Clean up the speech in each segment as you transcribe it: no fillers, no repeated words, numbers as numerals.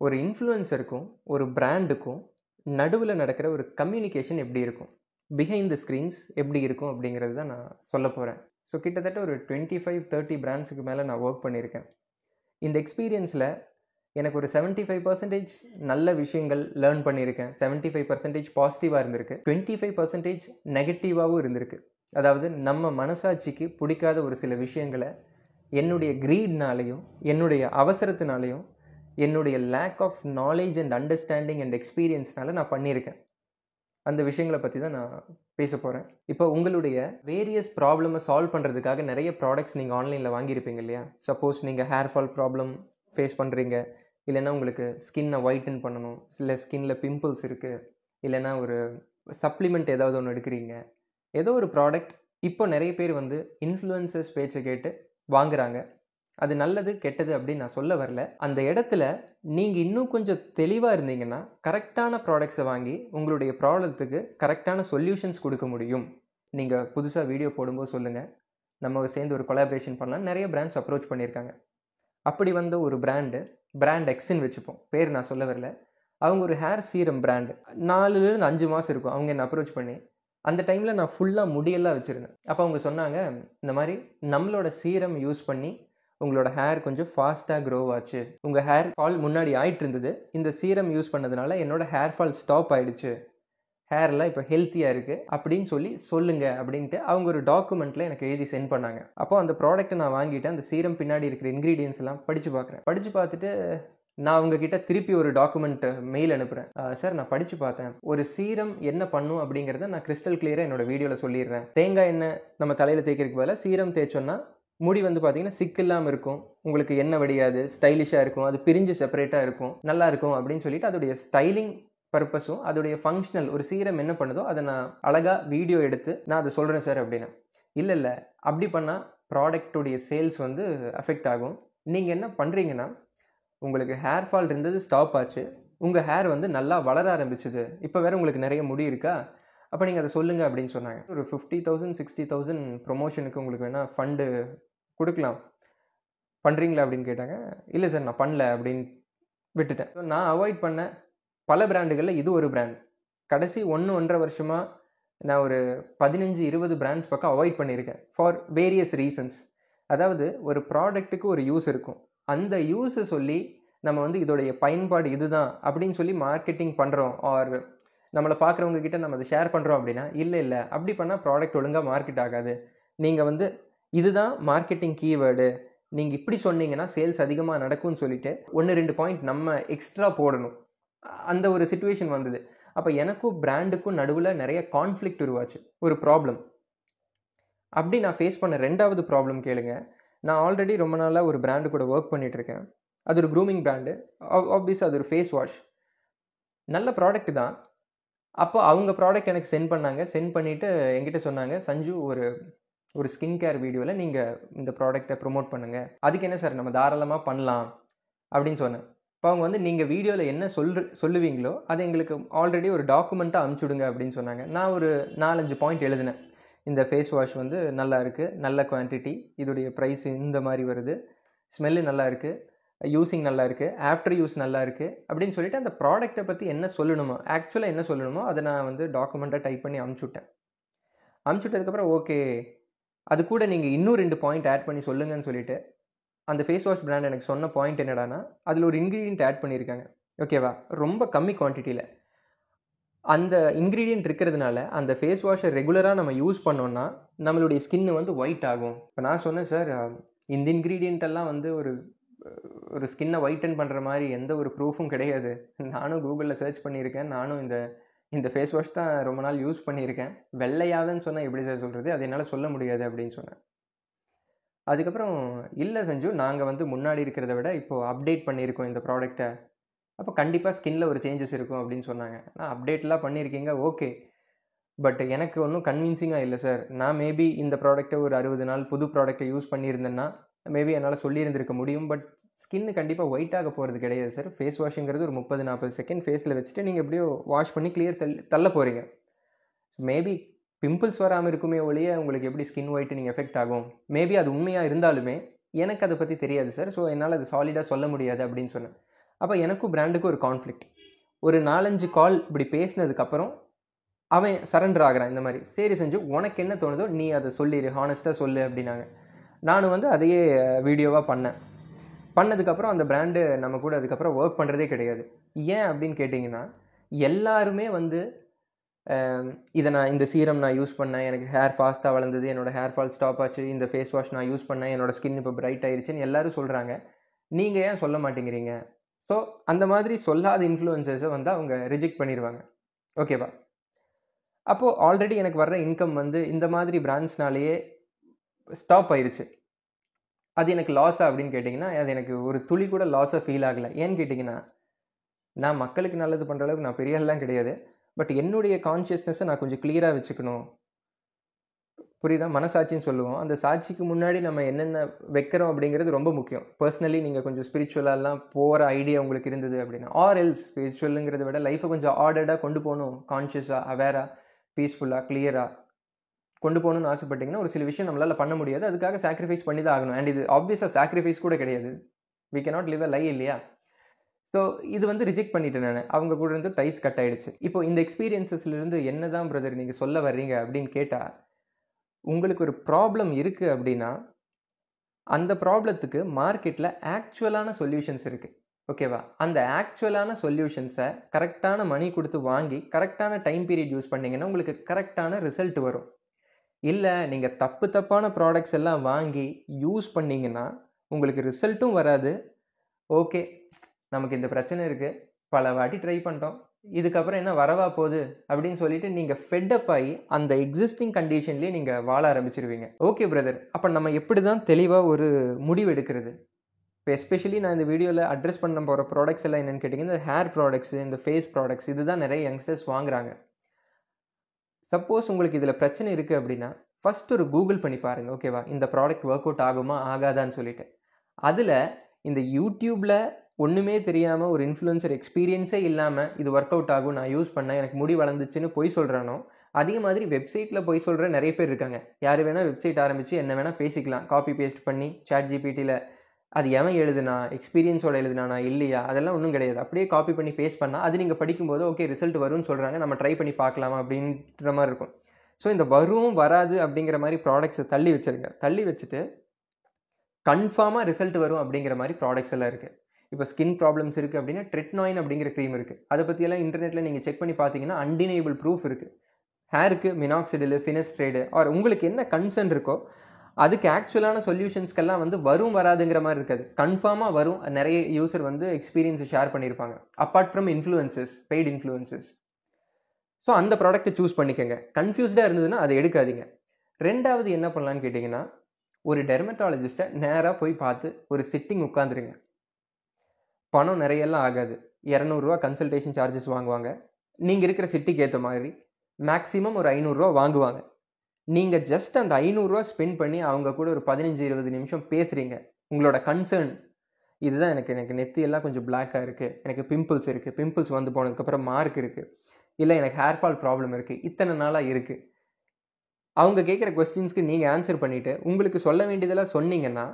ஒரு இன்ஃப்ளூயன்சருக்கும் ஒரு பிராண்டுக்கும் நடுவில் நடக்கிற ஒரு கம்யூனிகேஷன் எப்படி இருக்கும், பிஹைண்ட் த ஸ்க்ரீன்ஸ் எப்படி இருக்கும் அப்படிங்கிறது தான் நான் சொல்ல போகிறேன். ஸோ கிட்டத்தட்ட ஒரு 25-30 பிராண்ட்ஸுக்கு மேலே நான் ஒர்க் பண்ணியிருக்கேன். இந்த எக்ஸ்பீரியன்ஸில் எனக்கு ஒரு 75% நல்ல விஷயங்கள் லேர்ன் பண்ணியிருக்கேன். 75% பாசிட்டிவாக இருந்திருக்கு, 25% நெகட்டிவாகவும் இருந்திருக்கு. அதாவது நம்ம மனசாட்சிக்கு பிடிக்காத ஒரு சில விஷயங்களை என்னுடைய க்ரீட்னாலையும் என்னுடைய அவசரத்தினாலையும் என்னுடைய lack of knowledge and understanding and எக்ஸ்பீரியன்ஸ்னால நான் பண்ணியிருக்கேன். அந்த விஷயங்களை பற்றி தான் நான் பேச போகிறேன். இப்போ உங்களுடைய வேரியஸ் ப்ராப்ளமை சால்வ் பண்ணுறதுக்காக நிறைய ப்ராடக்ட்ஸ் நீங்கள் ஆன்லைனில் வாங்கியிருப்பீங்க இல்லையா? சப்போஸ் நீங்கள் ஹேர் ஃபால் ப்ராப்ளம் ஃபேஸ் பண்ணுறீங்க, இல்லைன்னா உங்களுக்கு ஸ்கின்னை ஒயிட்டன் பண்ணணும், இல்லை ஸ்கின்ல பிம்பிள்ஸ் இருக்குது, இல்லைன்னா ஒரு சப்ளிமெண்ட் ஏதாவது ஒன்று எடுக்கிறீங்க, ஏதோ ஒரு ப்ராடக்ட். இப்போ நிறைய பேர் வந்து இன்ஃப்ளூயன்சர்ஸ் பேச்சை கேட்டு வாங்குறாங்க. அது நல்லது கெட்டது அப்படின்னு நான் சொல்ல வரல. அந்த இடத்துல நீங்கள் இன்னும் கொஞ்சம் தெளிவாக இருந்தீங்கன்னா கரெக்டான ப்ராடக்ட்ஸை வாங்கி உங்களுடைய ப்ராப்ளத்துக்கு கரெக்டான சொல்யூஷன்ஸ் கொடுக்க முடியும். நீங்கள் புதுசாக வீடியோ போடும்போது சொல்லுங்கள், நம்ம சேர்ந்து ஒரு கொலாபரேஷன் பண்ணலாம். நிறைய பிராண்ட்ஸ் அப்ரோச் பண்ணியிருக்காங்க. அப்படி வந்த ஒரு பிராண்ட் எக்ஸ்ன்னு வச்சுப்போம், பேர் நான் சொல்ல வரல. அவங்க ஒரு ஹேர் சீரம் பிராண்டு, 4லேருந்து 5 மாதம் இருக்கும் அவங்க என்னை அப்ரோச் பண்ணி. அந்த டைமில் நான் ஃபுல்லாக முடியெல்லாம் வச்சுருந்தேன். அப்போ அவங்க சொன்னாங்க, இந்த மாதிரி நம்மளோட சீரம் யூஸ் பண்ணி உங்களோட ஹேர் கொஞ்சம் ஃபாஸ்ட்டாக க்ரோ ஆச்சு, உங்கள் ஹேர் ஃபால் முன்னாடி ஆகிட்டு இருந்தது, இந்த சீரம் யூஸ் பண்ணதுனால என்னோட ஹேர் ஃபால் ஸ்டாப் ஆகிடுச்சு, ஹேர்லாம் இப்போ ஹெல்த்தியாக இருக்குது அப்படின்னு சொல்லுங்கள் அப்படின்ட்டு அவங்க ஒரு டாக்குமெண்ட்டில் எனக்கு எழுதி சென்ட் பண்ணாங்க. அப்போ அந்த ப்ராடக்ட்டை நான் வாங்கிட்டு அந்த சீரம் பின்னாடி இருக்கிற இன்க்ரீடியன்ஸ் எல்லாம் படித்து பார்க்குறேன். படித்து பார்த்துட்டு நான் அவங்கக்கிட்ட திருப்பி ஒரு டாக்குமெண்ட் மெயில் அனுப்புகிறேன். சார், நான் படித்து பார்த்தேன், ஒரு சீரம் என்ன பண்ணும் அப்படிங்கிறத நான் கிறிஸ்டல் கிளியராக என்னோட வீடியோவில் சொல்லிடுறேன். தேங்காய் எண்ணெய் நம்ம தலையில் தேய்க்கிறதுக்கு பதிலாக சீரம் தேய்ச்சோன்னா முடி வந்து பார்த்தீங்கன்னா சிக்கு இல்லாமல் இருக்கும், உங்களுக்கு எண்ணெய் வடியாது, ஸ்டைலிஷாக இருக்கும், அது பிரிஞ்சு செப்பரேட்டாக இருக்கும், நல்லா இருக்கும் அப்படின்னு சொல்லிட்டு அதோடைய ஸ்டைலிங் பர்பஸும் அதோடைய ஃபங்க்ஷனல் ஒரு சீரம் என்ன பண்ணுதோ அதை நான் அழகாக வீடியோ எடுத்து நான் அதை சொல்கிறேன் சார் அப்படின்னு. இல்லை அப்படி பண்ணால் ப்ராடக்டுடைய சேல்ஸ் வந்து அஃபெக்ட் ஆகும். நீங்கள் என்ன பண்ணுறீங்கன்னா, உங்களுக்கு ஹேர் ஃபால் இருந்தது ஸ்டாப் ஆச்சு, உங்கள் ஹேர் வந்து நல்லா வளர ஆரம்பிச்சுது, இப்போ வேறு உங்களுக்கு நிறைய முடி இருக்கா, அப்போ நீங்கள் அதை சொல்லுங்கள் அப்படின்னு சொன்னாங்க. ஒரு 50,000 60,000 ப்ரொமோஷனுக்கு உங்களுக்கு வேணால் ஃபண்டு கொடுக்கலாம், பண்ணுறீங்களா அப்படின்னு கேட்டாங்க. இல்லை சார், நான் பண்ணல அப்படின்னு விட்டுட்டேன். நான் அவாய்ட் பண்ண பல பிராண்டுகளில் இது ஒரு பிராண்ட். கடைசி 1-1.5 வருஷமாக நான் ஒரு 15-20 பிராண்ட்ஸ் பக்கம் அவாய்ட் பண்ணியிருக்கேன் ஃபார் வேரியஸ் ரீசன்ஸ். அதாவது ஒரு ப்ராடக்ட்டுக்கு ஒரு யூஸ் இருக்கும், அந்த யூஸை சொல்லி நம்ம வந்து இதோடைய பயன்பாடு இதுதான் அப்படின்னு சொல்லி மார்க்கெட்டிங் பண்ணுறோம், ஆர் நம்மளை பார்க்குறவங்க கிட்ட நம்ம அதை ஷேர் பண்ணுறோம் அப்படின்னா, இல்லை அப்படி பண்ணால் ப்ராடக்ட் ஒழுங்காக மார்க்கெட் ஆகாது. நீங்கள் வந்து இதுதான் மார்க்கெட்டிங் கீவேர்டு, நீங்கள் இப்படி சொன்னீங்கன்னா சேல்ஸ் அதிகமாக நடக்கும்னு சொல்லிட்டு 1-2 பாயிண்ட் நம்ம எக்ஸ்ட்ரா போடணும். அந்த ஒரு சிச்சுவேஷன் வந்தது. அப்போ எனக்கும் பிராண்டுக்கும் நடுவில் நிறைய கான்ஃப்ளிக்ட் உருவாச்சு, ஒரு ப்ராப்ளம். அப்படி நான் ஃபேஸ் பண்ண 2வது ப்ராப்ளம் கேளுங்க. நான் ஆல்ரெடி ரொம்ப நாளாக ஒரு பிராண்டு கூட ஒர்க் பண்ணிகிட்ருக்கேன். அது ஒரு க்ரூமிங் பிராண்டு, ஆப்வியஸாக அது ஒரு ஃபேஸ் வாஷ், நல்ல ப்ராடக்ட் தான். அப்போ அவங்க ப்ராடக்ட் எனக்கு சென்ட் பண்ணாங்க. சென்ட் பண்ணிவிட்டு என்கிட்ட சொன்னாங்க, சஞ்சு ஒரு ஸ்கின் கேர் வீடியோவில் நீங்கள் இந்த ப்ராடக்டை ப்ரொமோட் பண்ணுங்கள், அதுக்கு என்ன சார் நம்ம தாராளமாக பண்ணலாம் அப்படின்னு சொன்னேன். இப்போ அவங்க வந்து நீங்கள் வீடியோவில் என்ன சொல்லுவீங்களோ அதை எங்களுக்கு ஆல்ரெடி ஒரு டாக்குமெண்ட்டாக அனுப்பிச்சுடுங்க அப்படின்னு சொன்னாங்க. நான் ஒரு 4-5 பாயிண்ட் எழுதினேன். இந்த ஃபேஸ் வாஷ் வந்து நல்லா இருக்குது, நல்ல குவான்டிட்டி, இதோடைய ப்ரைஸ் இந்த மாதிரி வருது, ஸ்மெல்லு நல்லா இருக்குது, யூஸிங் நல்லா இருக்குது, ஆஃப்டர் யூஸ் நல்லா இருக்குது அப்படின்னு சொல்லிட்டு அந்த ப்ராடக்ட்டை பற்றி என்ன சொல்லணுமோ, ஆக்சுவலாக என்ன சொல்லணுமோ அதை நான் வந்து டாக்குமெண்ட்டாக டைப் பண்ணி அனுப்பிச்சுட்டேன். அனுப்பிச்சுட்டதுக்கப்புறம் ஓகே, அது கூட நீங்கள் இன்னும் 2 பாயிண்ட் ஆட் பண்ணி சொல்லுங்கன்னு சொல்லிட்டு அந்த ஃபேஸ் வாஷ் பிராண்ட் எனக்கு சொன்ன பாயிண்ட் என்னடானா, அதில் ஒரு இன்க்ரீடியன்ட் ஆட் பண்ணியிருக்காங்க, ஓகேவா, ரொம்ப கம்மி குவான்டிட்டியில். அந்த இன்க்ரீடியன்ட் இருக்கிறதுனால அந்த ஃபேஸ் வாஷை ரெகுலராக நம்ம யூஸ் பண்ணோன்னா நம்மளுடைய ஸ்கின்னு வந்து ஒயிட் ஆகும். இப்போ நான் சொன்னேன், சார் இந்த இன்க்ரீடியன்ட் எல்லாம் வந்து ஒரு ஸ்கின்னை ஒயிட்டன் பண்ணுற மாதிரி எந்த ஒரு ப்ரூஃபும் கிடையாது. நானும் கூகுளில் சர்ச் பண்ணியிருக்கேன், நானும் இந்த ஃபேஸ் வாஷ் தான் ரொம்ப நாள் யூஸ் பண்ணியிருக்கேன், வெள்ளையாகன்னு சொன்னால் எப்படி சார் சொல்கிறது, அது என்னால் சொல்ல முடியாது அப்படின்னு சொன்னேன். அதுக்கப்புறம் இல்லை சஞ்சு, நாங்கள் வந்து முன்னாடி இருக்கிறத விட இப்போது அப்டேட் பண்ணியிருக்கோம் இந்த ப்ராடக்டை, அப்போ கண்டிப்பாக ஸ்கின்ல ஒரு சேஞ்சஸ் இருக்கும் அப்படின்னு சொன்னாங்க. நான் அப்டேட்லாம் பண்ணியிருக்கீங்க ஓகே, பட் எனக்கு ஒன்றும் கன்வின்சிங்காக இல்லை சார். நான் மேபி இந்த ப்ராடக்ட்டை ஒரு 60 நாள் புது ப்ராடக்ட்டை யூஸ் பண்ணியிருந்தேன்னா மேபி என்னால் சொல்லியிருந்திருக்க முடியும். பட் ஸ்கின்னு கண்டிப்பாக ஒயிட்டாக போகிறது கிடையாது சார். ஃபேஸ் வாஷுங்கிறது ஒரு 30-40 செகண்ட் ஃபேஸில் வச்சுட்டு நீங்கள் எப்படியோ வாஷ் பண்ணி கிளியர் தள்ள போகிறீங்க. மேபி பிம்பிள்ஸ் வராமல் இருக்குமே ஒழிய உங்களுக்கு எப்படி ஸ்கின் ஒயிட்டனிங் எஃபெக்ட் ஆகும், மேபி அது உண்மையாக இருந்தாலுமே எனக்கு அதை பற்றி தெரியாது சார், ஸோ என்னால் அது சாலிடாக சொல்ல முடியாது அப்படின்னு சொன்னேன். அப்போ எனக்கும் பிராண்டுக்கும் ஒரு கான்ஃப்ளிக்ட். ஒரு 4-5 கால் இப்படி பேசினதுக்கப்புறம் அவன் சரண்டர் ஆகிறான். இந்த மாதிரி சரி செஞ்சு உனக்கு என்ன தோணுதோ நீ அதை சொல்லிடு, ஹானஸ்ட்டாக சொல்லு அப்படின்னாங்க. நானும் வந்து அதையே வீடியோவாக பண்ணதுக்கப்புறம் அந்த பிராண்டு நம்ம கூட அதுக்கப்புறம் ஒர்க் பண்ணுறதே கிடையாது. ஏன் அப்படின்னு கேட்டிங்கன்னா, எல்லாருமே வந்து இதை இந்த சீரம் நான் யூஸ் பண்ணேன், எனக்கு ஹேர் ஃபாஸ்ட்டாக வளர்ந்தது, என்னோட ஹேர் ஃபால் ஸ்டாப் ஆச்சு, இந்த ஃபேஸ் வாஷ் நான் யூஸ் பண்ணேன், என்னோட ஸ்கின் இப்போ பிரைட் ஆயிடுச்சுன்னு எல்லாரும் சொல்கிறாங்க. நீங்கள் ஏன் சொல்ல மாட்டேங்கிறீங்க? ஸோ அந்த மாதிரி சொல்லாத இன்ஃப்ளூயன்சர்ஸை வந்து அவங்க ரிஜெக்ட் பண்ணிடுவாங்க. ஓகேவா? அப்போது ஆல்ரெடி எனக்கு வர்ற இன்கம் வந்து இந்த மாதிரி பிராண்ட்ஸ்னாலேயே ஸ்டாப் ஆயிடுச்சு. அது எனக்கு லாஸா அப்படின்னு கேட்டிங்கன்னா, அது எனக்கு ஒரு துளி கூட லாஸாக ஃபீல் ஆகலை. ஏன்னு கேட்டிங்கன்னா, நான் மக்களுக்கு நல்லது பண்ணுற அளவுக்கு நான் பெரிய ஆள்லாம் கிடையாது. பட் என்னுடைய கான்ஷியஸ்னஸை நான் கொஞ்சம் கிளியராக வச்சுக்கணும். புரியுதா? மனசாட்சின்னு சொல்லுவோம். அந்த சாட்சிக்கு முன்னாடி நம்ம என்னென்ன வைக்கிறோம் அப்படிங்கிறது ரொம்ப முக்கியம். பர்சனலி நீங்கள் கொஞ்சம் ஸ்பிரிச்சுவலாலாம் போகிற ஐடியா உங்களுக்கு இருந்தது அப்படின்னா, ஆர் எல்ஸ் ஸ்பிரிச்சுவலுங்கிறத விட லைஃப்பை கொஞ்சம் ஆர்டர்டாக கொண்டு போகணும், கான்ஷியஸாக, அவேராக, பீஸ்ஃபுல்லாக, கிளியராக கொண்டு போகணும்னு ஆசைப்பட்டீங்கன்னா ஒரு சில விஷயம் நம்மளால் பண்ண முடியாது. அதுக்காக சாக்ரிஃபைஸ் பண்ணி தான் ஆகணும். அண்ட் இது ஆப்வியஸாக சாக்ரிஃபைஸ் கூட கிடையாது. வி கேனாட் லிவ் அ லை, இல்லையா? ஸோ இது வந்து ரிஜெக்ட் பண்ணிட்டேன் நான். அவங்க கூட இருந்து டைஸ் கட் ஆகிடுச்சு. இப்போ இந்த எக்ஸ்பீரியன்ஸஸ்லேருந்து என்ன தான் பிரதர் நீங்கள் சொல்ல வர்றீங்க அப்படின்னு கேட்டால், உங்களுக்கு ஒரு ப்ராப்ளம் இருக்குது அப்படின்னா அந்த ப்ராப்ளத்துக்கு மார்க்கெட்டில் ஆக்சுவலான சொல்யூஷன்ஸ் இருக்குது. ஓகேவா? அந்த ஆக்சுவலான சொல்யூஷன்ஸை கரெக்டான மணி கொடுத்து வாங்கி கரெக்டான டைம் பீரியட் யூஸ் பண்ணிங்கன்னா உங்களுக்கு கரெக்டான ரிசல்ட் வரும். இல்லை நீங்கள் தப்பான ப்ராடக்ட்ஸ் எல்லாம் வாங்கி யூஸ் பண்ணிங்கன்னா உங்களுக்கு ரிசல்ட்டும் வராது. ஓகே, நமக்கு இந்த பிரச்சனை இருக்குது, பல வாட்டி ட்ரை பண்ணிட்டோம், இதுக்கப்புறம் என்ன வரவா போகுது அப்படின்னு சொல்லிட்டு நீங்கள் ஃபெட்டப் ஆகி அந்த எக்ஸிஸ்டிங் கண்டிஷன்லேயே நீங்கள் வாழ ஆரம்பிச்சிருவீங்க. ஓகே பிரதர், அப்போ நம்ம எப்படி தான் தெளிவாக ஒரு முடிவு எடுக்கிறது? இப்போ எஸ்பெஷலி நான் இந்த வீடியோவில் அட்ரஸ் பண்ண போகிற ப்ராடக்ட்ஸ் எல்லாம் என்னென்னு கேட்டிங்கன்னா, இந்த ஹேர் ப்ராடக்ட்ஸு, இந்த ஃபேஸ் ப்ராடக்ட்ஸ், இதுதான் நிறைய யங்ஸ்டர்ஸ் வாங்குறாங்க. சப்போஸ் உங்களுக்கு இதில் பிரச்சனை இருக்குது அப்படின்னா ஃபஸ்ட் ஒரு கூகுள் பண்ணி பாருங்கள். ஓகேவா? இந்த ப்ராடக்ட் ஒர்க் அவுட் ஆகுமா ஆகாதான்னு சொல்லிட்டு. அதில் இந்த யூடியூப்பில் ஒன்றுமே தெரியாமல் ஒரு இன்ஃப்ளூயன்சர் எக்ஸ்பீரியன்ஸே இல்லாமல் இது ஒர்க் அவுட் ஆகும், நான் யூஸ் பண்ணேன், எனக்கு முடி வளர்ந்துச்சுன்னு பொய் சொல்கிறானோ அதே மாதிரி வெப்சைட்டில் பொய் சொல்கிற நிறைய பேர் இருக்காங்க. யார் வேணால் வெப்சைட் ஆரம்பித்து என்ன வேணால் பேசிக்கலாம், காப்பி பேஸ்ட் பண்ணி சாட் ஜிபிடியில். அது எவன் எழுதுனா, எக்ஸ்பீரியன்ஸோட எழுதுனானா இல்லையா, அதெல்லாம் ஒன்றும் கிடையாது. அப்படியே காப்பி பண்ணி பேஸ்ட் பண்ணால் அது நீங்கள் படிக்கும்போது ஓகே ரிசல்ட் வரும்னு சொல்கிறாங்க, நம்ம ட்ரை பண்ணி பார்க்கலாமா அப்படின்ற மாதிரி இருக்கும். ஸோ இந்த வரும் வராது அப்படிங்கிற மாதிரி ப்ராடக்ட்ஸை தள்ளி வச்சுருங்க. தள்ளி வச்சுட்டு கன்ஃபார்மாக ரிசல்ட் வரும் அப்படிங்கிற மாதிரி ப்ராடக்ட்ஸ் எல்லாம் இருக்குது. இப்போ ஸ்கின் ப்ராப்ளம்ஸ் இருக்குது அப்படின்னா ட்ரெட்னாயின் அப்படிங்கிற க்ரீம் இருக்குது. அதை பற்றியெல்லாம் இன்டர்நெட்டில் நீங்கள் செக் பண்ணி பார்த்தீங்கன்னா அன்டினேபிள் ப்ரூஃப் இருக்குது. ஹேருக்கு மினாக்சிடில், ஃபினஸ்ட்ரேடு, ஆர் உங்களுக்கு என்ன கன்சர்ன் இருக்கோ அதுக்கு ஆக்சுவலான சொல்யூஷன்ஸ்க்கெல்லாம் வந்து வரும் வராதுங்கிற மாதிரி இருக்காது, கன்ஃபார்மாக வரும். நிறைய யூசர் வந்து எக்ஸ்பீரியன்ஸை ஷேர் பண்ணியிருப்பாங்க, apart from influencers, paid influencers. So அந்த ப்ராடக்ட்டை சூஸ் பண்ணிக்கோங்க. கன்ஃபியூஸ்டாக இருந்ததுன்னா அதை எடுக்காதீங்க. ரெண்டாவது என்ன பண்ணலான்னு கேட்டிங்கன்னா, ஒரு டெர்மட்டாலஜிஸ்ட்டை நேராக போய் பார்த்து ஒரு சிட்டிங் உட்காந்துருங்க. பணம் நிறையெல்லாம் ஆகாது, 200 ரூபா கன்சல்டேஷன் சார்ஜஸ் வாங்குவாங்க. நீங்கள் இருக்கிற சிட்டிக்கு ஏற்ற மாதிரி மேக்ஸிமம் ஒரு 500 ரூபா வாங்குவாங்க. நீங்கள் ஜஸ்ட் அந்த 500 ரூபா ஸ்பெண்ட் பண்ணி அவங்க கூட ஒரு 15-20 நிமிஷம் பேசுகிறீங்க. உங்களோட கன்சர்ன் இதுதான், எனக்கு நெத்தியெல்லாம் கொஞ்சம் பிளாக்காக இருக்குது, எனக்கு பிம்பிள்ஸ் இருக்குது, பிம்பிள்ஸ் வந்து போனதுக்கப்புறம் மார்க் இருக்குது, இல்லை எனக்கு ஹேர் ஃபால் ப்ராப்ளம் இருக்குது, இத்தனை நாளாக இருக்குது. அவங்க கேட்குற கொஸ்டின்ஸ்க்கு நீங்கள் ஆன்சர் பண்ணிவிட்டு உங்களுக்கு சொல்ல வேண்டியதெல்லாம் சொன்னீங்கன்னா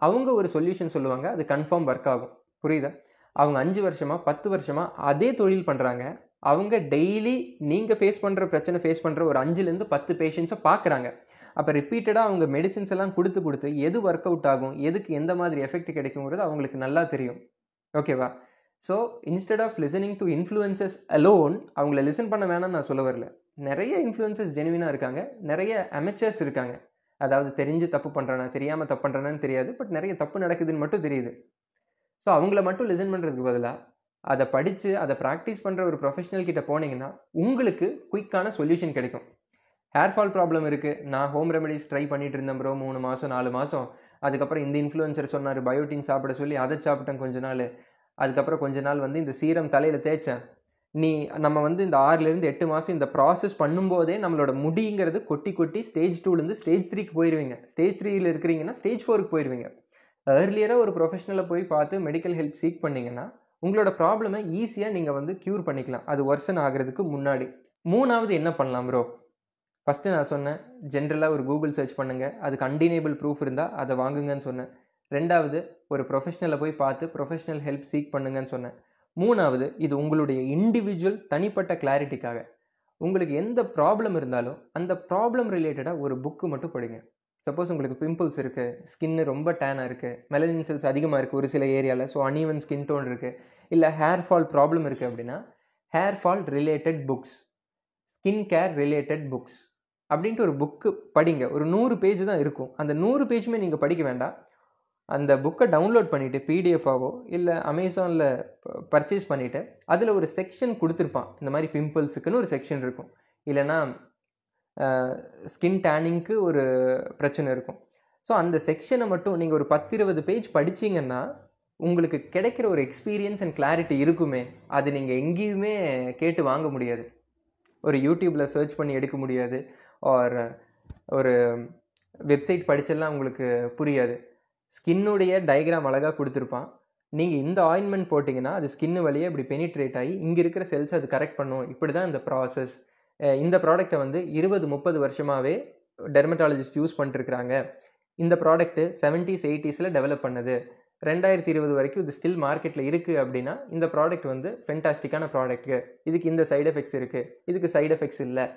அவங்க ஒரு சொல்யூஷன் சொல்லுவாங்க, அது கன்ஃபார்ம் ஒர்க் ஆகும். புரியுதா? அவங்க 5 வருஷமாக 10 வருஷமாக அதே தொழில் பண்ணுறாங்க. அவங்க டெய்லி நீங்கள் ஃபேஸ் பண்ணுற பிரச்சனை ஃபேஸ் பண்ணுற ஒரு 5லேருந்து 10 பேஷண்ட்ஸை பார்க்குறாங்க. அப்போ ரிப்பீட்டடாக அவங்க மெடிசின்ஸ் எல்லாம் கொடுத்து எது ஒர்க் அவுட் ஆகும், எதுக்கு எந்த மாதிரி எஃபெக்ட் கிடைக்குங்கிறது அவங்களுக்கு நல்லா தெரியும். ஓகேவா? So instead of listening to influencers alone, அவங்கள லிசன் பண்ண வேணாம்னு நான் சொல்ல வரல. நிறைய இன்ஃப்ளூயன்சஸ் ஜெனுவினாக இருக்காங்க, நிறைய அமெச்சர்ஸ் இருக்காங்க. அதாவது தெரிஞ்சு தப்பு பண்ணுறானா, தெரியாமல் தப்பு பண்ணுறானான்னு தெரியாது, பட் நிறைய தப்பு நடக்குதுன்னு மட்டும் தெரியுது. ஸோ அவங்கள மட்டும் லிசன் பண்ணுறதுக்கு பதிலாக அதை படித்து அதை ப்ராக்டிஸ் பண்ணுற ஒரு ப்ரொஃபஷனல் கிட்ட போனீங்கன்னா உங்களுக்கு குயிக்கான சொல்யூஷன் கிடைக்கும். ஹேர் ஃபால் ப்ராப்ளம் இருக்குது, நான் ஹோம் ரெமெடிஸ் ட்ரை பண்ணிட்டு இருந்தேன் ப்ரோ 3 மாதம் 4 மாதம். அதுக்கப்புறம் இந்த இன்ஃப்ளூயன்சர் சொன்னார் பயோட்டின் சாப்பிட சொல்லி அதை சாப்பிட்டேன் கொஞ்ச நாள். அதுக்கப்புறம் கொஞ்ச நாள் வந்து இந்த சீரம் தலையில் தேய்ச்சேன். நம்ம வந்து இந்த 6லேருந்து 8 மாதம் இந்த ப்ராசஸ் பண்ணும்போதே நம்மளோட முடிங்கிறது கொட்டி ஸ்டேஜ் 2லேருந்து ஸ்டேஜ் 3க்கு போயிடுவீங்க. ஸ்டேஜ் 3ல் இருக்கிறீங்கன்னா ஸ்டேஜ் 4க்கு போயிடுவீங்க. ஏர்லியராக ஒரு ப்ரொஃபஷனலை போய் பார்த்து மெடிக்கல் ஹெல்ப் சீக் பண்ணிங்கன்னா உங்களோட ப்ராப்ளமை ஈஸியாக நீங்கள் வந்து க்யூர் பண்ணிக்கலாம், அது ஒர்சன் ஆகிறதுக்கு முன்னாடி. 3வது என்ன பண்ணலாம் ப்ரோ? ஃபஸ்ட்டு நான் சொன்னேன், ஜென்ரலாக ஒரு கூகுள் சர்ச் பண்ணுங்கள், அதுக்கு அன்டினேபிள் ப்ரூஃப் இருந்தால் அதை வாங்குங்கன்னு சொன்னேன். 2வது ஒரு ப்ரொஃபஷனலை போய் பார்த்து ப்ரொஃபஷனல் ஹெல்ப் சீக் பண்ணுங்கன்னு சொன்னேன். மூணாவது, இது உங்களுடைய இண்டிவிஜுவல் தனிப்பட்ட கிளாரிட்டிக்காக. உங்களுக்கு எந்த ப்ராப்ளம் இருந்தாலும் அந்த ப்ராப்ளம் ரிலேட்டடாக ஒரு புக்கு மட்டும் படிங்க. சப்போஸ் உங்களுக்கு பிம்பிள்ஸ் இருக்குது, ஸ்கின்னு ரொம்ப டேனாக இருக்குது, மெலனின் செல்ஸ் அதிகமாக இருக்குது ஒரு சில ஏரியாவில், ஸோ அன்ஈவன் ஸ்கின் டோன் இருக்குது, இல்லை ஹேர் ஃபால் ப்ராப்ளம் இருக்குது அப்படின்னா hair fall related books, skin care related books அப்படின்ட்டு ஒரு புக்கு படிங்க. ஒரு 100 பேஜ் தான் இருக்கும். அந்த 100 பேஜுமே நீங்கள் படிக்க வேண்டாம். அந்த புக்கை டவுன்லோட் பண்ணிவிட்டு பிடிஎஃபாவோ இல்லை அமேசானில் பர்ச்சேஸ் பண்ணிவிட்டு அதில் ஒரு செக்ஷன் கொடுத்துருப்பான். இந்த மாதிரி பிம்பிள்ஸுக்குன்னு ஒரு செக்ஷன் இருக்கும், இல்லைனா ஸ்கின் டேனிங்க்கு ஒரு பிரச்சனை இருக்கும். ஸோ அந்த செக்ஷனை மட்டும் நீங்கள் ஒரு 10-20 பேஜ் படிச்சிங்கன்னா உங்களுக்கு கிடைக்கிற ஒரு எக்ஸ்பீரியன்ஸ் அண்ட் கிளாரிட்டி இருக்குமே, அது நீங்கள் எங்கேயுமே கேட்டு வாங்க முடியாது. ஒரு யூடியூப்பில் சர்ச் பண்ணி எடுக்க முடியாது, ஆர் ஒரு வெப்சைட் படிச்செல்லாம் உங்களுக்கு புரியாது. ஸ்கின்னுடைய டயக்ராம் அழகாக கொடுத்துருப்பான். நீங்கள் இந்த ஆயின்மெண்ட் போட்டிங்கன்னா அது ஸ்கின்னு வழியே இப்படி பெனிட்ரேட் ஆகி இங்கே இருக்கிற செல்ஸ் அது கரெக்ட் பண்ணும், இப்படி தான் இந்த ப்ராசஸ். இந்த ப்ராடக்டை வந்து 20-30 வருஷமாகவே டெர்மட்டாலஜிஸ்ட் யூஸ் பண்ணிட்டுருக்குறாங்க. இந்த ப்ராடக்ட்டு 70s 80s டெவலப் பண்ணது, 2020 வரைக்கும் இது ஸ்டில் மார்க்கெட்டில் இருக்குது அப்படின்னா இந்த ப்ராடக்ட் வந்து ஃபென்டாஸ்டிக்கான ப்ராடக்ட்டு. இதுக்கு இந்த சைடு எஃபெக்ட்ஸ் இருக்குது, இதுக்கு சைடு எஃபெக்ட்ஸ் இல்லை,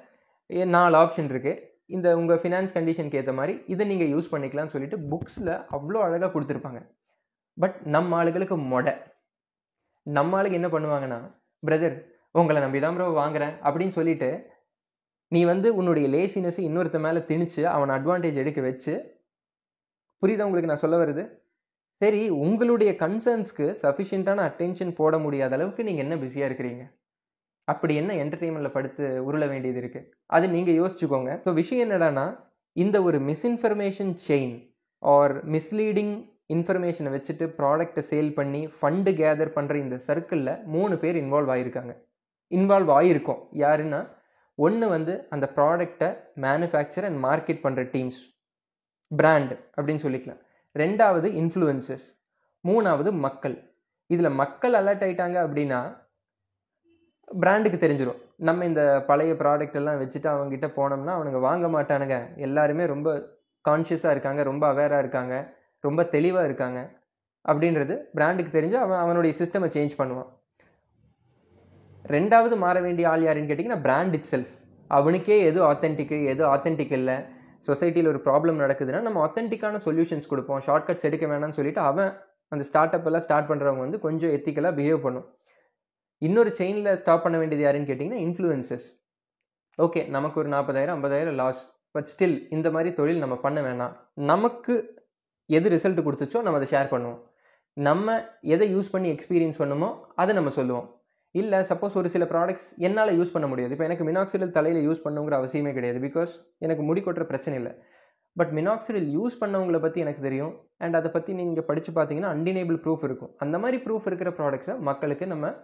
4 ஆப்ஷன் இருக்குது, இந்த உங்கள் ஃபினான்ஸ் கண்டிஷனுக்கு ஏற்ற மாதிரி இதை நீங்கள் யூஸ் பண்ணிக்கலாம்னு சொல்லிட்டு புக்ஸில் அவ்வளோ அழகாக கொடுத்துருப்பாங்க. பட் நம்ம ஆளுகளுக்கு நம்ம ஆளுக்கு என்ன பண்ணுவாங்கன்னா, பிரதர் உங்களை நம்பி தான் ப்ரோ வாங்குறேன் அப்படின்னு சொல்லிட்டு நீ வந்து உன்னுடைய லேசினஸ் இன்னொருத்த மேலே திணிச்சு அவனை அட்வான்டேஜ் எடுக்க வச்சு, புரியுதா உங்களுக்கு நான் சொல்ல வருது? சரி, உங்களுடைய கன்சர்ன்ஸ்க்கு சஃபிஷியண்ட்டான அட்டென்ஷன் போட முடியாத அளவுக்கு நீங்கள் என்ன பிஸியாக இருக்கிறீங்க? அப்படி என்ன என்டர்டெயின்மெண்ட்டில் படுத்து உருள வேண்டியது இருக்குது? அது நீங்கள் யோசிச்சுக்கோங்க. ஸோ விஷயம் என்னடானா, இந்த ஒரு மிஸ்இன்ஃபர்மேஷன் செயின் ஆர் மிஸ்லீடிங் இன்ஃபர்மேஷனை வச்சுட்டு ப்ராடக்டை சேல் பண்ணி ஃபண்டு கேதர் பண்ணுற இந்த சர்க்கிளில் 3 பேர் இன்வால்வ் ஆகியிருக்கோம். யாருன்னா, ஒன்று வந்து அந்த ப்ராடக்டை மேனுஃபேக்சர் அண்ட் மார்க்கெட் பண்ணுற டீம்ஸ், பிராண்ட் அப்படின்னு சொல்லிக்கலாம். 2வது இன்ஃப்ளூயன்சஸ், 3வது மக்கள். இதில் மக்கள் அலர்ட் ஆகிட்டாங்க அப்படின்னா பிராண்டுக்கு தெரிஞ்சிடும். நம்ம இந்த பழைய ப்ராடக்ட் எல்லாம் வச்சுட்டு அவங்ககிட்ட போனோம்னா அவனுங்க வாங்க மாட்டானுங்க, எல்லாருமே ரொம்ப கான்ஷியஸாக இருக்காங்க, ரொம்ப அவேராக இருக்காங்க, ரொம்ப தெளிவாக இருக்காங்க அப்படின்றது பிராண்டுக்கு தெரிஞ்சு அவனுடைய சிஸ்டமை சேஞ்ச் பண்ணுவான். 2வது மாற வேண்டிய ஆள் யாருன்னு கேட்டிங்கன்னா பிராண்ட் இட் செல்ஃப். அவனுக்கே எது ஆத்தென்டிக் இல்லை, சொசைட்டியில் ஒரு ப்ராப்ளம் நடக்குதுன்னா நம்ம ஆத்தென்டிக்கான சொல்யூஷன்ஸ் கொடுப்போம், ஷார்ட்கட்ஸ் எடுக்க வேணாம்னு சொல்லிட்டு அவன் அந்த ஸ்டார்ட் எல்லாம் ஸ்டார்ட் பண்ணுறவங்க வந்து கொஞ்சம் எத்திக்கலாக பிஹேவ் பண்ணும். இன்னொரு செயினில் ஸ்டாப் பண்ண வேண்டியது யாருன்னு கேட்டிங்கன்னா இன்ஃப்ளூயன்சஸ். ஓகே, நமக்கு ஒரு 40,000-50,000 லாஸ், பட் ஸ்டில் இந்த மாதிரி தொழில் நம்ம பண்ண வேணாம், நமக்கு எது ரிசல்ட் கொடுத்துச்சோ நம்ம அதை ஷேர் பண்ணுவோம், நம்ம எதை யூஸ் பண்ணி எக்ஸ்பீரியன்ஸ் பண்ணுமோ அதை நம்ம சொல்லுவோம். இல்லை சப்போஸ் ஒரு சில ப்ராடக்ட்ஸ் என்னால் யூஸ் பண்ண முடியாது, இப்போ எனக்கு மினாக்சிடில் தலையில் யூஸ் பண்ணுங்கிற அவசியமே கிடையாது, பிகாஸ் எனக்கு முடி கொட்டுற பிரச்சனை இல்லை. பட் மினாக்சிடில் யூஸ் பண்ணவங்களை பற்றி எனக்கு தெரியும், அண்ட் அதை பற்றி நீங்கள் படித்து பார்த்தீங்கன்னா அன்டினேபிள் ப்ரூஃப் இருக்கும். அந்த மாதிரி ப்ரூஃப் இருக்கிற ப்ராடக்ட்ஸை மக்களுக்கு நம்ம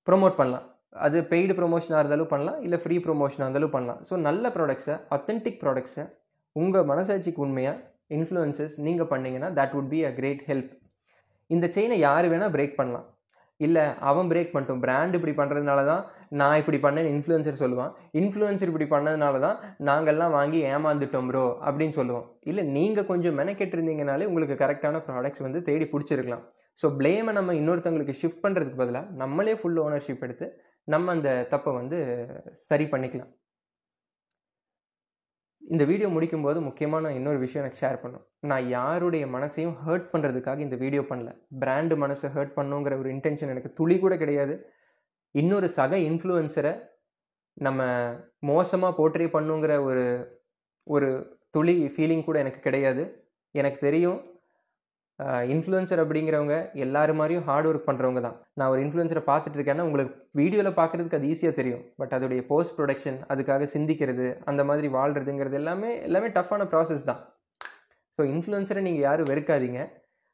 ப்ரொமோட் பண்ணலாம். அது பெய்டு ப்ரொமோஷனாக இருந்தாலும் பண்ணலாம், இல்லை ஃப்ரீ ப்ரொமோஷனாக இருந்தாலும் பண்ணலாம். ஸோ நல்ல ப்ராடக்ட்ஸை, அத்தென்டிக் ப்ராடக்ட்ஸை உங்கள் மனசாட்சிக்கு உண்மையாக இன்ஃப்ளூயன்சஸ் நீங்கள் பண்ணிங்கன்னா that would be a great help. இந்த செயினை யார் வேணால் பிரேக் பண்ணலாம். இல்லை அவன் பிரேக் பண்ணிட்டோம், பிராண்ட் இப்படி பண்ணுறதுனால தான் நான் இப்படி பண்ணேன்னு இன்ஃப்ளூயன்சர் சொல்லுவான், இன்ஃப்ளூயன்சர் இப்படி பண்ணதுனால தான் நாங்கள்லாம் வாங்கி ஏமாந்துட்டோம் ப்ரோ அப்படின்னு சொல்லுவோம். இல்லை நீங்கள் கொஞ்சம் மெனக்கெட்டு இருந்தீங்கனாலே உங்களுக்கு கரெக்டான ப்ராடக்ட்ஸ் வந்து தேடி பிடிச்சிருக்கலாம். ஸோ பிளேமை நம்ம இன்னொருத்தவங்களுக்கு ஷிஃப்ட் பண்ணுறதுக்கு பதிலாக நம்மளே ஃபுல் ஓனர்ஷிப் எடுத்து நம்ம அந்த தப்பை வந்து சரி பண்ணிக்கலாம். இந்த வீடியோ முடிக்கும்போது முக்கியமான இன்னொரு விஷயம் எனக்கு ஷேர் பண்ணும். நான் யாருடைய மனசையும் ஹர்ட் பண்ணுறதுக்காக இந்த வீடியோ பண்ணல. பிராண்டு மனசை ஹர்ட் பண்ணுங்கிற ஒரு இன்டென்ஷன் எனக்கு துளி கூட கிடையாது. இன்னொரு சக இன்ஃப்ளூயன்சரை நம்ம மோசமாக போர்ட்ரே பண்ணுங்கிற ஒரு துளி ஃபீலிங் கூட எனக்கு கிடையாது. எனக்கு தெரியும் இன்ஃப்ளூயன்சர் அப்படிங்கிறவங்க எல்லாரும் மாதிரியும் ஹார்ட் ஒர்க் பண்ணுறவங்க தான். நான் ஒரு இன்ஃப்ளூயன்சரை பார்த்துட்டு இருக்கேன்னா உங்களுக்கு வீடியோவில் பார்க்குறதுக்கு அது ஈஸியாக தெரியும், பட் அதோடைய போஸ்ட் ப்ரொடக்ஷன், அதுக்காக சிந்திக்கிறது, அந்த மாதிரி வாழ்கிறதுங்கிறது எல்லாமே டஃப்பான ப்ராசஸ் தான். ஸோ இன்ஃப்ளூயன்சரை நீங்கள் யாரும் வெறுக்காதீங்க.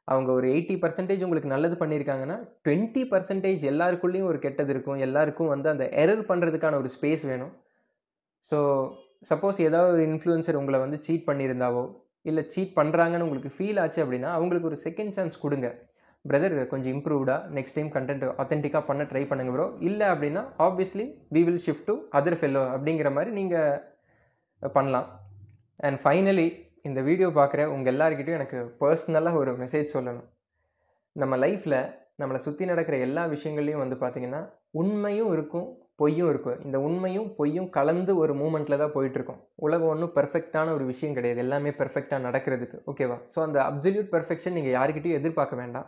அவங்க ஒரு 80% உங்களுக்கு நல்லது பண்ணியிருக்காங்கன்னா 20% எல்லாருக்குள்ளேயும் ஒரு கெட்டது இருக்கும். எல்லாருக்கும் வந்து அந்த எரர் பண்ணுறதுக்கான ஒரு ஸ்பேஸ் வேணும். ஸோ சப்போஸ் ஏதாவது ஒரு இன்ஃப்ளூயன்சர் உங்களை வந்து சீட் பண்ணியிருந்தாவோ இல்லை சீட் பண்ணுறாங்கன்னு உங்களுக்கு ஃபீல் ஆச்சு அப்படின்னா அவங்களுக்கு ஒரு செகண்ட் சான்ஸ் கொடுங்க. பிரதர் கொஞ்சம் இம்ப்ரூவ்டாக நெக்ஸ்ட் டைம் கண்டென்ட் ஆத்தென்டிக்காக பண்ண ட்ரை பண்ணுங்க ப்ரோ. இல்லை அப்படின்னா obviously we will shift to other fellow அப்படிங்கிற மாதிரி நீங்கள் பண்ணலாம். அண்ட் ஃபைனலி இந்த வீடியோ பார்க்குற உங்கள் எல்லாருக்கிட்டையும் எனக்கு பர்சனலாக ஒரு மெசேஜ் சொல்லணும். நம்ம லைஃப்பில் நம்மளை சுற்றி நடக்கிற எல்லா விஷயங்கள்லையும் வந்து பார்த்திங்கன்னா உண்மையும் இருக்கும், பொய்யும் இருக்கும். இந்த உண்மையும் பொய்யும் கலந்து ஒரு மூமெண்ட்டில் தான் போயிட்டுருக்கோம். உலகம் ஒன்றும் பெர்ஃபெக்டான ஒரு விஷயம் கிடையாது, எல்லாமே பெர்ஃபெக்டாக நடக்கிறதுக்கு. ஓகேவா? ஸோ அந்த அப்சல்யூட் பெர்ஃபெக்ஷன் நீங்கள் யாருக்கிட்டையும் எதிர்பார்க்க வேண்டாம்.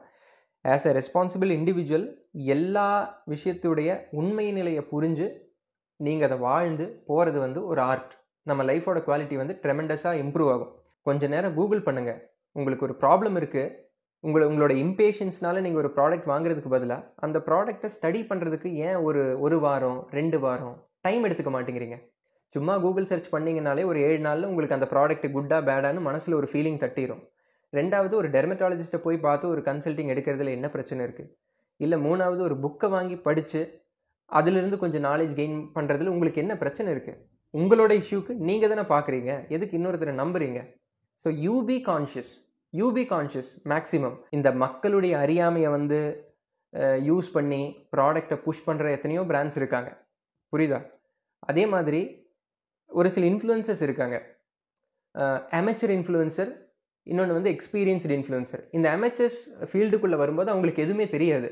ஆஸ் எ ரெஸ்பான்சிபிள் இண்டிவிஜுவல் எல்லா விஷயத்துடைய உண்மை நிலையை புரிஞ்சு நீங்கள் அதை வாழ்ந்து போகிறது வந்து ஒரு ஆர்ட். நம்ம லைஃபோட குவாலிட்டி வந்து ட்ரெமெண்டஸாக இம்ப்ரூவ் ஆகும். கொஞ்ச நேரம் கூகுள் பண்ணுங்கள். உங்களுக்கு ஒரு ப்ராப்ளம் இருக்குது, உங்களோட இம்பேஷன்ஸ்னால நீங்கள் ஒரு ப்ராடக்ட் வாங்குறதுக்கு பதிலாக அந்த ப்ராடக்டை ஸ்டடி பண்ணுறதுக்கு ஏன் ஒரு வாரம் 2 வாரம் டைம் எடுத்துக்க மாட்டேங்கிறீங்க? சும்மா கூகுள் சர்ச் பண்ணிங்கனாலே ஒரு 7 நாளில் உங்களுக்கு அந்த ப்ராடக்ட் குட்டா பேடான்னு மனசில் ஒரு ஃபீலிங் தட்டிடும். 2வது ஒரு டெர்மட்டாலஜிஸ்ட்டை போய் பார்த்து ஒரு கன்சல்ட்டிங் எடுக்கிறதுல என்ன பிரச்சனை இருக்குது? இல்லை 3வது ஒரு புக்கை வாங்கி படித்து அதிலிருந்து கொஞ்சம் நாலேஜ் கெயின் பண்ணுறதுல உங்களுக்கு என்ன பிரச்சனை இருக்குது? உங்களோட இஷ்யூக்கு நீங்கள் தானே பார்க்குறீங்க, எதுக்கு இன்னொருத்தரை நம்புறீங்க? So you B conscious maximum. இந்த மக்களுடைய அறியாமையை வந்து யூஸ் பண்ணி ப்ராடக்டை புஷ் பண்ணுற எத்தனையோ பிராண்ட்ஸ் இருக்காங்க, புரியுதா? அதே மாதிரி ஒரு சில இன்ஃப்ளூயன்சர்ஸ் இருக்காங்க, அமெச்சர் இன்ஃப்ளூயன்சர், இன்னொன்று வந்து எக்ஸ்பீரியன்ஸ்டு இன்ஃப்ளூயன்சர். இந்த அமெச்சர்ஸ் ஃபீல்டுக்குள்ளே வரும்போது அவங்களுக்கு எதுவுமே தெரியாது.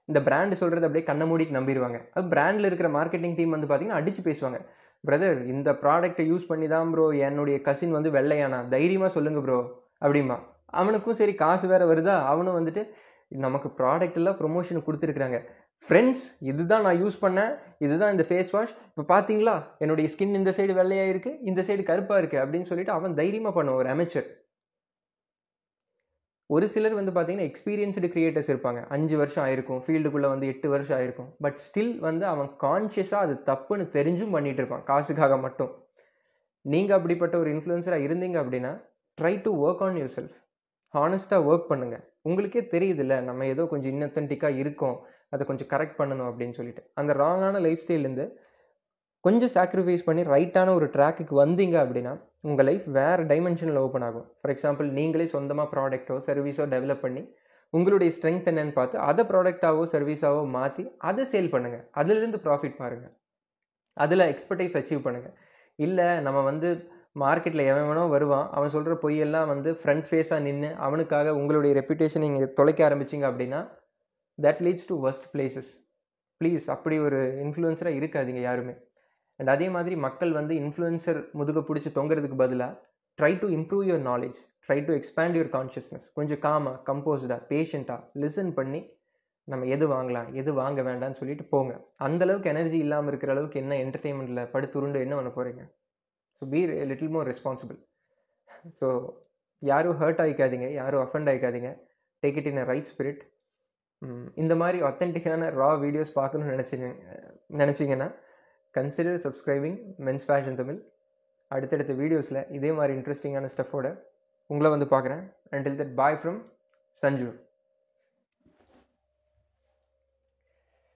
இந்த பிராண்டு சொல்கிறது அப்படியே கண்ணை மூடிட்டு நம்பிடுவாங்க. அது பிராண்டில் இருக்கிற மார்க்கெட்டிங் டீம் வந்து பார்த்திங்கன்னா அடித்து பேசுவாங்க. பிரதர், இந்த ப்ராடக்டை யூஸ் பண்ணி தான் ப்ரோ என்னுடைய கசின் வந்து வெள்ளையானா, தைரியமாக சொல்லுங்கள் ப்ரோ அப்படிமா. அவனுக்கும் சரி காசு வேறு வருதா, அவனும் வந்துட்டு நமக்கு ப்ராடக்ட் எல்லாம் ப்ரொமோஷனுக்கு கொடுத்துருக்குறாங்க. ஃப்ரெண்ட்ஸ், இதுதான் நான் யூஸ் பண்ணேன், இதுதான் இந்த ஃபேஸ் வாஷ், இப்போ பார்த்தீங்களா என்னுடைய ஸ்கின் இந்த சைடு வெள்ளையாக இருக்குது, இந்த சைடு கருப்பாக இருக்குது அப்படின்னு சொல்லிட்டு அவன் தைரியமாக பண்ணுவான், ஒரு அமெச்சர். ஒரு சிலர் வந்து பார்த்தீங்கன்னா எக்ஸ்பீரியன்ஸ்டு கிரியேட்டர்ஸ் இருப்பாங்க, 5 வருஷம் ஆயிருக்கும், ஃபீல்டுக்குள்ளே வந்து 8 வருஷம் ஆயிருக்கும். பட் ஸ்டில் வந்து அவன் கான்ஷியஸாக அது தப்புன்னு தெரிஞ்சும் பண்ணிகிட்டு இருப்பான், காசுக்காக மட்டும். நீங்கள் அப்படிப்பட்ட ஒரு இன்ஃப்ளூயன்சராக இருந்தீங்க அப்படின்னா try to work on yourself. ஹானஸ்ட்டாக ஒர்க் பண்ணுங்கள். உங்களுக்கே தெரியுதுல்ல நம்ம ஏதோ கொஞ்சம் இன்னத்தென்டிக்காக இருக்கோம், அதை கொஞ்சம் கரெக்ட் பண்ணணும் அப்படின்னு சொல்லிட்டு. அந்த ராங்கான லைஃப் ஸ்டைல்லேருந்து கொஞ்சம் சாக்ரிஃபைஸ் பண்ணி ரைட்டான ஒரு ட்ராக்குக்கு வந்தீங்க அப்படின்னா உங்கள் லைஃப் வேறு டைமென்ஷனில் ஓப்பன் ஆகும். ஃபார் எக்ஸாம்பிள், நீங்களே சொந்தமாக ப்ராடக்ட்டோ சர்வீஸோ டெவலப் பண்ணி உங்களுடைய ஸ்ட்ரென்த் என்னன்னு பார்த்து அதை ப்ராடக்டாவோ சர்வீஸாவோ மாற்றி அதை சேல் பண்ணுங்கள். அதிலிருந்து ப்ராஃபிட் பாருங்கள், அதில் எக்ஸ்பர்டைஸ் அச்சீவ் பண்ணுங்கள். இல்லை நம்ம வந்து மார்க்கெட்டில் எவன் வேணோ வருவான், அவன் சொல்கிற பொய்யெல்லாம் வந்து ஃப்ரண்ட் ஃபேஸாக நின்று அவனுக்காக உங்களுடைய ரெப்யூட்டேஷன் நீங்கள் தொலைக்க ஆரம்பிச்சிங்க அப்படின்னா that leads to worst places. Please அப்படி ஒரு இன்ஃப்ளூயன்சராக இருக்காதீங்க யாருமே. அண்ட் அதே மாதிரி மக்கள் வந்து இன்ஃப்ளூயன்சர் முதுக பிடிச்சி தொங்குறதுக்கு பதிலாக try to improve your knowledge, try to expand your consciousness. கொஞ்சம் காமாக, கம்போஸ்டாக, பேஷண்ட்டாக லிசன் பண்ணி நம்ம எது வாங்கலாம் எது வாங்க வேண்டாம்னு சொல்லிட்டு போங்க. அந்தளவுக்கு எனர்ஜி இல்லாமல் இருக்கிற அளவுக்கு என்ன என்டர்டெயின்மெண்ட்டில் படுத்துருண்டு என்ன பண்ண போகிறீங்க? So be little more responsible. So யாரும் ஹர்ட் ஆகிக்காதீங்க, யாரும் அஃபெண்ட் ஆகிக்காதீங்க. Take it in a right spirit. இந்த மாதிரி ஆத்தென்டிக்கான ரா வீடியோஸ் பார்க்கணும்னு நினச்சிங்கன்னா consider subscribing men's fashion Tamil. அடுத்தடுத்த வீடியோஸில் இதே மாதிரி இன்ட்ரெஸ்டிங்கான ஸ்டஃபோட உங்களை வந்து பார்க்குறேன். Until that, bye from Sanju.